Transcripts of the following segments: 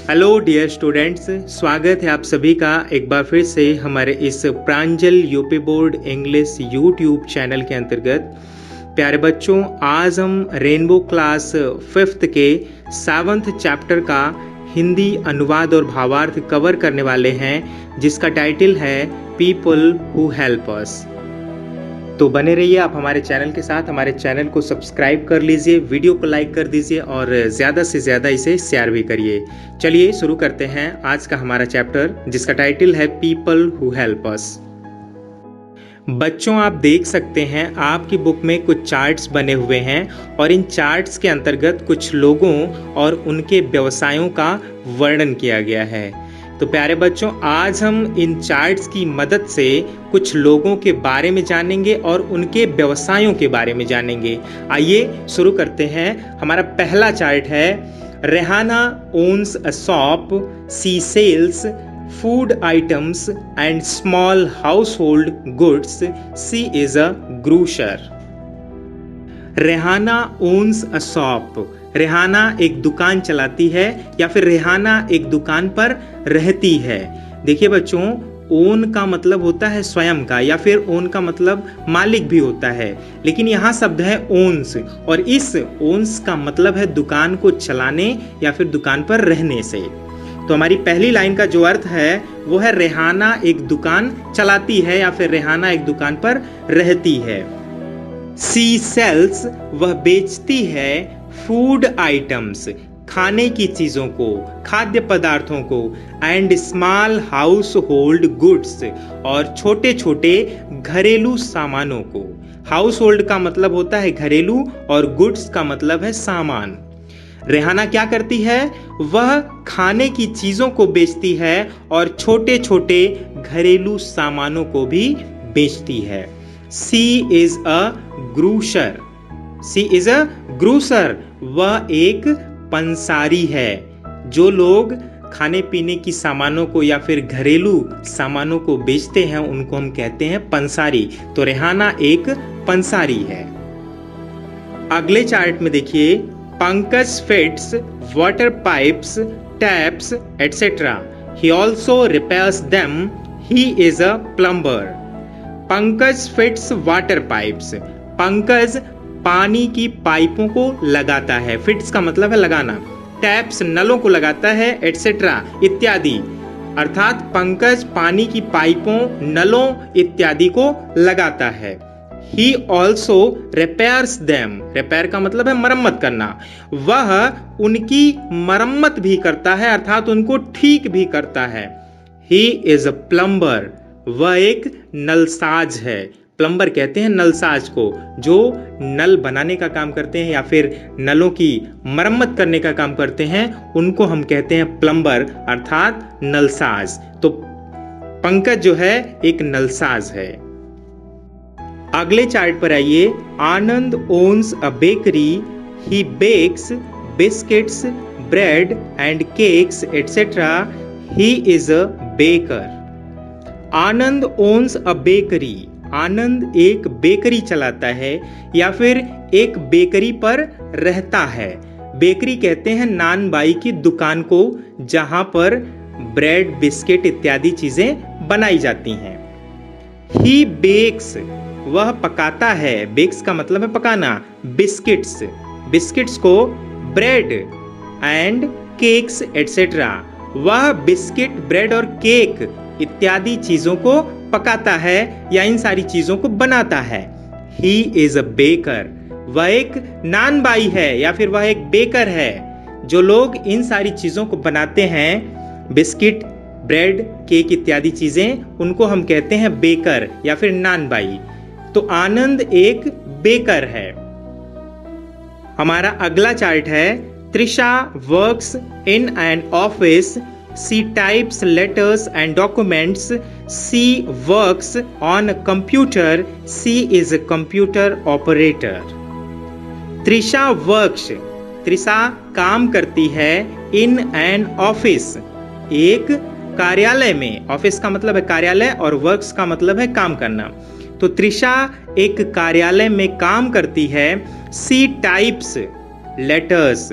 Hello dear students, स्वागत है आप सभी का एक बार फिर से हमारे इस Pranjal UP board English YouTube channel के अंतर्गत। प्यारे बच्चों, आज हम रेनबो क्लास 5th के 7th चैप्टर का हिंदी अनुवाद और भावार्थ कवर करने वाले हैं, जिसका टाइटल है पीपल हु हेल्प अस। तो बने रहिए आप हमारे चैनल के साथ। हमारे चैनल को सब्सक्राइब कर लीजिए, वीडियो को लाइक कर दीजिए और ज़्यादा से ज़्यादा इसे शेयर भी करिए। चलिए शुरू करते हैं आज का हमारा चैप्टर, जिसका टाइटल है पीपल हु हेल्प अस। बच्चों, आप देख सकते हैं आपकी बुक में कुछ चार्ट्स बने हुए हैं और इन चार्ट्स के अंतर्गत कुछ लोगों और उनके व्यवसायों का वर्णन किया गया है। तो प्यारे बच्चों, आज हम इन चार्ट्स की मदद से कुछ लोगों के बारे में जानेंगे और उनके व्यवसायों के बारे में जानेंगे। आइए शुरू करते हैं। हमारा पहला चार्ट है Rehana owns a shop, she sells food items and small household goods, she is a grocer. Rehana owns a shop, Rehana एक दुकान चलाती है या फिर रेहाना एक दुकान पर रहती है। देखिए बच्चों, ओन का मतलब होता है स्वयं का, या फिर ओन का मतलब मालिक भी होता है, लेकिन यहाँ शब्द है ओन्स और इस ओन्स का मतलब है दुकान को चलाने या फिर दुकान पर रहने से। तो हमारी पहली लाइन का जो अर्थ है वो है रेहाना एक दुकान चलाती है या फिर रेहाना एक दुकान पर रहती है। सी सेल्स, वह बेचती है, फूड आइटम्स, खाने की चीजों को, खाद्य पदार्थों को, and small household goods, और छोटे छोटे घरेलू सामानों को। हाउस होल्ड का मतलब होता है घरेलू और गुड्स का मतलब है सामान। रेहाना क्या करती है? वह खाने की चीजों को बेचती है और छोटे छोटे घरेलू सामानों को भी बेचती है। सी इज अ ग्रूशर, सी इज अ ग्रूसर, वह एक पंसारी है। जो लोग खाने पीने की सामानों को या फिर घरेलू सामानों को बेचते हैं उनको हम कहते हैं पंसारी। तो रेहाना एक पंसारी है। अगले चार्ट में देखिए, Pankaj fits water pipes, taps etcetera, he also repairs them, he is a plumber. Pankaj fits water pipes, Pankaj पानी की पाइपों को लगाता है, फिट्स का मतलब है लगाना, टैप्स नलों को लगाता है, एटसेट्रा इत्यादि, अर्थात पंकज पानी की पाइपों, नलों इत्यादि को लगाता है। He also repairs them, repair का मतलब है मरम्मत करना, वह उनकी मरम्मत भी करता है अर्थात उनको ठीक भी करता है। ही इज अ प्लम्बर, वह एक नलसाज है। प्लम्बर कहते हैं नलसाज को, जो नल बनाने का काम करते हैं या फिर नलों की मरम्मत करने का काम करते हैं, उनको हम कहते हैं प्लम्बर अर्थात नलसाज। तो पंकज जो है एक नलसाज है। अगले चार्ट पर आइए, Anand owns a bakery, he bakes biscuits, bread and cakes etcetera, he is a baker. Anand owns a bakery, Anand एक बेकरी चलाता है या फिर एक बेकरी पर रहता है। बेकरी कहते हैं नान बाई की दुकान को, जहां पर ब्रेड बिस्किट इत्यादि चीजें बनाई जाती हैं। ही बेक्स, वह पकाता है, बेक्स का मतलब है पकाना, बिस्किट्स, बिस्किट्स को, ब्रेड एंड केक्स एटसेट्रा, वह बिस्किट, ब्रेड और केक इत्यादि चीजों को पकाता है या इन सारी चीजों को बनाता है। ही इज अ बेकर, वह एक नान बाई है या फिर वह एक बेकर है। जो लोग इन सारी चीजों को बनाते हैं, बिस्किट, ब्रेड, केक इत्यादि चीजें, उनको हम कहते हैं बेकर या फिर नान बाई। तो आनंद एक बेकर है। हमारा अगला चार्ट है, Trisha works in an office, she types letters and documents, she works on a computer, she is a computer operator। Trisha works, Trisha काम करती है, इन एन ऑफिस, एक कार्यालय में, ऑफिस का मतलब है कार्यालय और वर्क्स का मतलब है काम करना। तो त्रिशा एक कार्यालय में काम करती है। सी टाइप्स लेटर्स,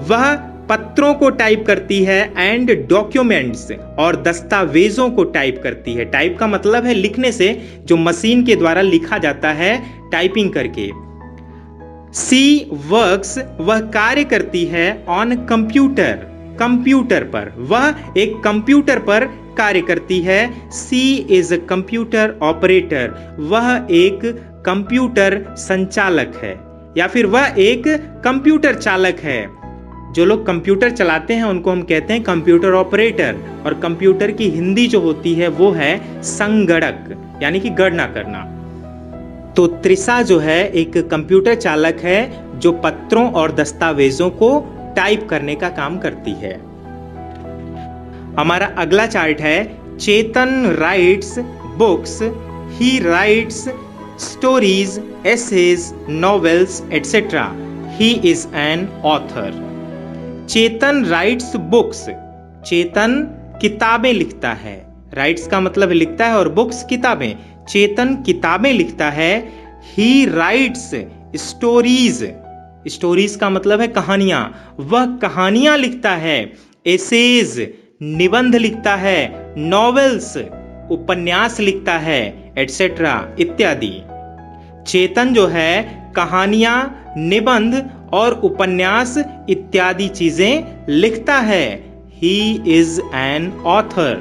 वह पत्रों को टाइप करती है एंड डॉक्यूमेंट्स, और दस्तावेजों को टाइप करती है। टाइप का मतलब है लिखने से, जो मशीन के द्वारा लिखा जाता है टाइपिंग करके। सी वर्क्स, वह कार्य करती है ऑन कंप्यूटर, कंप्यूटर पर, वह एक कंप्यूटर पर कार्य करती है। सी इज अ कंप्यूटर ऑपरेटर, वह एक कंप्यूटर संचालक है, या फिर वह एक कंप्यूटर चालक है। जो लोग कंप्यूटर चलाते हैं उनको हम कहते हैं कंप्यूटर ऑपरेटर, और कंप्यूटर की हिंदी जो होती है वो है संगणक, यानी कि गणना करना। तो त्रिशा जो है एक कंप्यूटर चालक है जो पत्रों और दस्तावेजों को टाइप करने का काम करती है। हमारा अगला चार्ट है Chetan writes books, he writes stories, essays, novels etcetera, he is an author. Chetan writes books, Chetan किताबें लिखता है। राइट्स का मतलब लिखता है और बुक्स किताबें। चेतन किताबें लिखता है। ही राइट्स स्टोरीज, स्टोरीज का मतलब है कहानियां, वह कहानियां लिखता है। एसेज निबंध लिखता है। नॉवेल्स उपन्यास लिखता है, एटसेट्रा इत्यादि। चेतन जो है कहानियां, निबंध और उपन्यास इत्यादि चीजें लिखता है। ही इज एन ऑथर,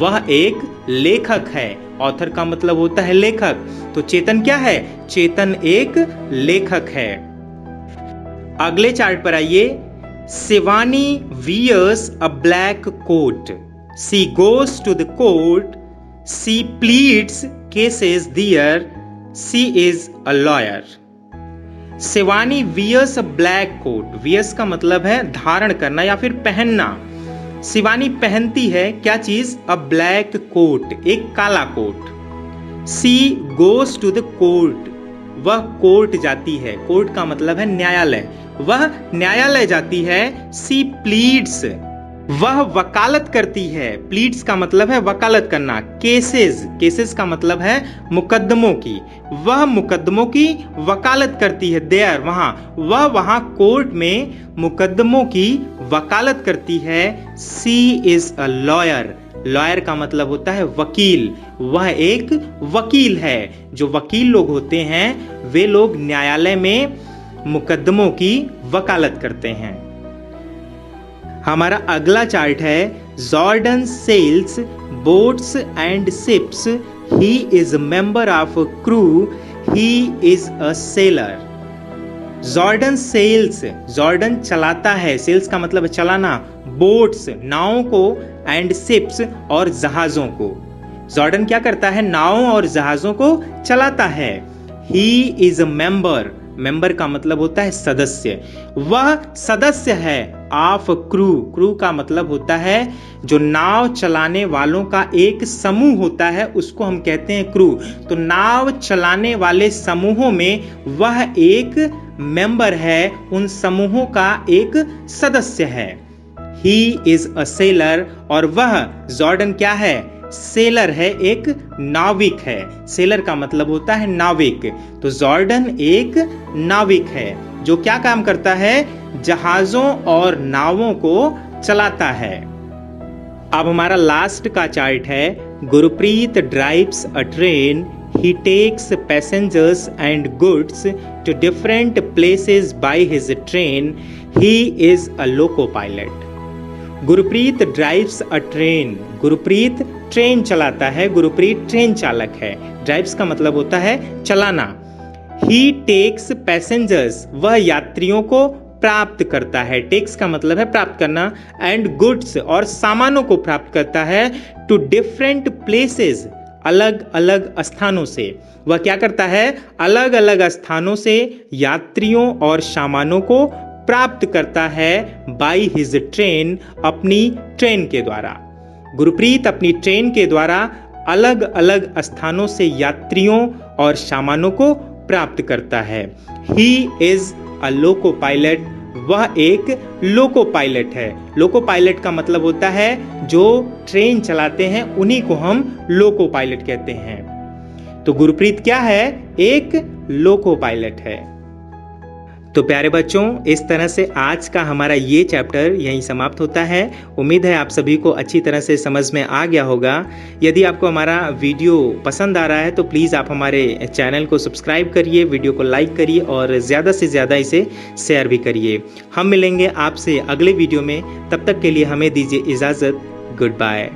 वह एक लेखक है। ऑथर का मतलब होता है लेखक। तो चेतन क्या है? चेतन एक लेखक है। अगले चार्ट पर आइए। Shivani wears a black coat, she goes to the court, she pleads cases there, she is a lawyer. Shivani wears a black coat, wears का मतलब है धारण करना या फिर पहनना। शिवानी पहनती है क्या चीज? अ ब्लैक कोट, एक काला coat. She goes to the court, वह कोर्ट जाती है। कोर्ट का मतलब है न्यायालय, वह न्यायालय जाती है। शी प्लीड्स, वह वकालत करती है। प्लीड्स का मतलब है वकालत करना। केसेस, केसेस का मतलब है मुकदमों की, वह मुकदमों की वकालत करती है। देयर, वहां, वह वहां कोर्ट में मुकदमों की वकालत करती है। She is a lawyer, lawyer का मतलब होता है वकील, वह एक वकील है। जो वकील लोग होते हैं वे लोग न्यायालय में मुकदमों की वकालत करते हैं। हमारा अगला चार्ट है Jordan sails boats and ships, he is member of crew, he is a sailor. Jordan sails, Jordan चलाता है, सेल्स का मतलब है चलाना, बोट्स नावों को, एंड शिप्स और जहाजों को। जॉर्डन क्या करता है? नावों और जहाजों को चलाता है। ही इज अ मेंबर, मेंबर का मतलब होता है सदस्य, वह सदस्य है। ऑफ क्रू, क्रू का मतलब होता है जो नाव चलाने वालों का एक समूह होता है उसको हम कहते हैं क्रू। तो नाव चलाने वाले समूहों में वह एक मेंबर है, उन समूहों का एक सदस्य है। ही इज अ सेलर, और वह जॉर्डन क्या है? सेलर है, एक नाविक है। सेलर का मतलब होता है नाविक। तो जॉर्डन एक नाविक है जो क्या काम करता है? जहाजों और नावों को चलाता है। अब हमारा लास्ट का चार्ट है Gurpreet drives a train, he takes passengers and goods to different places by his train, he is a loco pilot। Gurpreet drives a train, Gurpreet train चलाता है, गुरप्रीत ट्रेन चालक है। ड्राइव्स का मतलब होता है चलाना। ही टेक्स पैसेंजर्स, वह यात्रियों को प्राप्त करता है। टेक्स का मतलब है प्राप्त करना, एंड गुड्स और सामानों को प्राप्त करता है। टू डिफरेंट प्लेसेस, अलग अलग स्थानों से। वह क्या करता है? अलग अलग स्थानों से यात्रियों और सामानों को प्राप्त करता है। बाय हिज ट्रेन, अपनी ट्रेन के द्वारा। गुरप्रीत अपनी ट्रेन के द्वारा अलग अलग स्थानों से यात्रियों और सामानों को प्राप्त करता है। ही इज अ लोको पायलट, वह एक लोको पायलट है। लोको पायलट का मतलब होता है जो ट्रेन चलाते हैं उन्हीं को हम लोको पायलट कहते हैं। तो गुरप्रीत क्या है? एक लोको पायलट है। तो प्यारे बच्चों, इस तरह से आज का हमारा ये चैप्टर यहीं समाप्त होता है। उम्मीद है आप सभी को अच्छी तरह से समझ में आ गया होगा। यदि आपको हमारा वीडियो पसंद आ रहा है तो प्लीज़ आप हमारे चैनल को सब्सक्राइब करिए, वीडियो को लाइक करिए और ज़्यादा से ज़्यादा इसे शेयर भी करिए। हम मिलेंगे आपसे अगले वीडियो में, तब तक के लिए हमें दीजिए इजाज़त। Good bye.